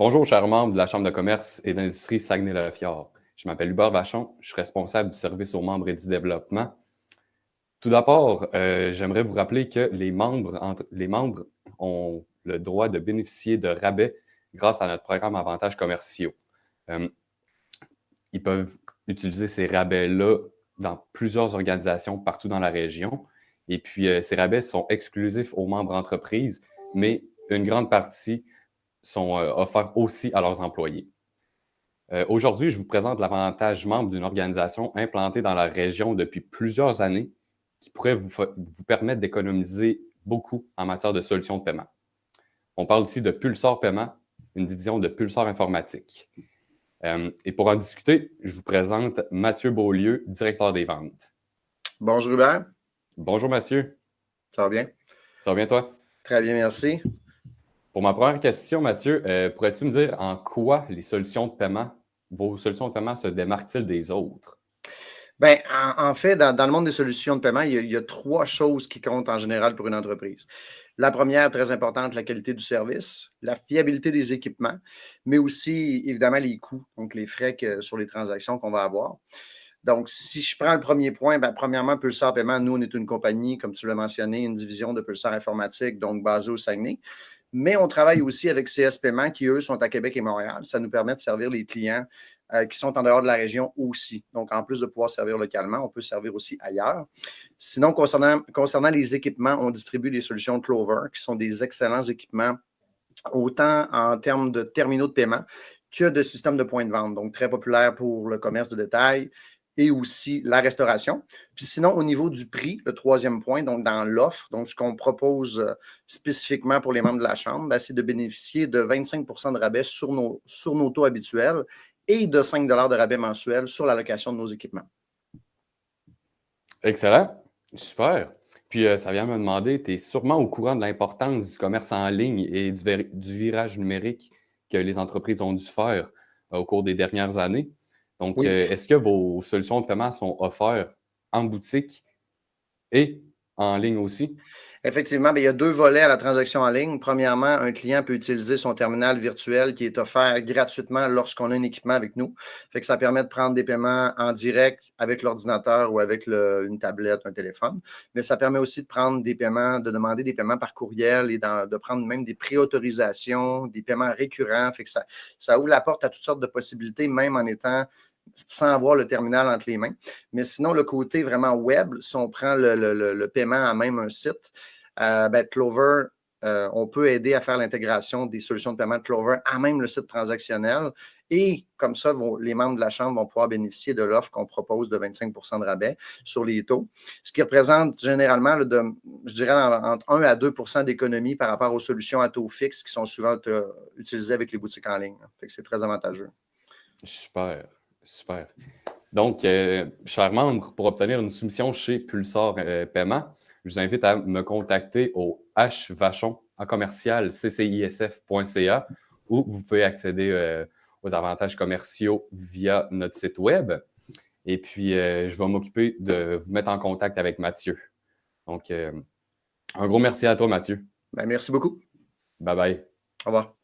Bonjour, chers membres de la Chambre de commerce et d'industrie Saguenay-Lac-Fjord. Je m'appelle Hubert Vachon, je suis responsable du service aux membres et du développement. Tout d'abord, j'aimerais vous rappeler que les membres ont le droit de bénéficier de rabais grâce à notre programme Avantages commerciaux. Ils peuvent utiliser ces rabais-là dans plusieurs organisations partout dans la région. Et puis, ces rabais sont exclusifs aux membres entreprises, mais une grande partie sont offerts aussi à leurs employés. Aujourd'hui, je vous présente l'avantage membre d'une organisation implantée dans la région depuis plusieurs années qui pourrait vous permettre d'économiser beaucoup en matière de solutions de paiement. On parle ici de Pulsar Paiement, une division de Pulsar Informatique. Et pour en discuter, je vous présente Mathieu Beaulieu, directeur des ventes. Bonjour Hubert. Bonjour Mathieu. Ça va bien? Ça va bien toi? Très bien, merci. Pour ma première question, Mathieu, pourrais-tu me dire en quoi vos solutions de paiement se démarquent-ils des autres? Bien, en fait, dans le monde des solutions de paiement, il y a trois choses qui comptent en général pour une entreprise. La première, très importante, la qualité du service, la fiabilité des équipements, mais aussi, évidemment, les coûts, donc les frais sur les transactions qu'on va avoir. Donc, si je prends le premier point, bien, premièrement, Pulsar Paiement, nous, on est une compagnie, comme tu l'as mentionné, une division de Pulsar Informatique, donc basée au Saguenay. Mais on travaille aussi avec CS Paiement, qui, eux, sont à Québec et Montréal. Ça nous permet de servir les clients qui sont en dehors de la région aussi. Donc, en plus de pouvoir servir localement, on peut servir aussi ailleurs. Sinon, concernant les équipements, on distribue des solutions Clover, qui sont des excellents équipements, autant en termes de terminaux de paiement que de systèmes de points de vente. Donc, très populaire pour le commerce de détail et aussi la restauration. Puis sinon, au niveau du prix, le troisième point, donc dans l'offre, donc ce qu'on propose spécifiquement pour les membres de la Chambre, ben, c'est de bénéficier de 25 de rabais sur nos taux habituels et de 5 de rabais mensuel sur la location de nos équipements. Excellent, super. Puis ça vient me demander, tu es sûrement au courant de l'importance du commerce en ligne et du virage numérique que les entreprises ont dû faire au cours des dernières années. Donc, Oui. est-ce que vos solutions de paiement sont offertes en boutique et en ligne aussi? Effectivement, bien, il y a deux volets à la transaction en ligne. Premièrement, un client peut utiliser son terminal virtuel qui est offert gratuitement lorsqu'on a un équipement avec nous. Fait que ça permet de prendre des paiements en direct avec l'ordinateur ou avec une tablette, un téléphone. Mais ça permet aussi de prendre des paiements, de demander des paiements par courriel et de prendre même des préautorisations, des paiements récurrents. Fait que ça ouvre la porte à toutes sortes de possibilités, même en étant sans avoir le terminal entre les mains. Mais sinon, le côté vraiment web, si on prend le paiement à même un site, ben, Clover, on peut aider à faire l'intégration des solutions de paiement de Clover à même le site transactionnel. Et comme ça, les membres de la Chambre vont pouvoir bénéficier de l'offre qu'on propose de 25 de rabais sur les taux, ce qui représente généralement, je dirais, entre 1 à 2 d'économie par rapport aux solutions à taux fixe qui sont souvent utilisées avec les boutiques en ligne. Fait que c'est très avantageux. Super, super. Donc, chers membres, pour obtenir une soumission chez Pulsar Paiement, je vous invite à me contacter au hvachon en commercial ccisf.ca où vous pouvez accéder aux avantages commerciaux via notre site web. Et puis, je vais m'occuper de vous mettre en contact avec Mathieu. Donc, un gros merci à toi, Mathieu. Ben, merci beaucoup. Bye bye. Au revoir.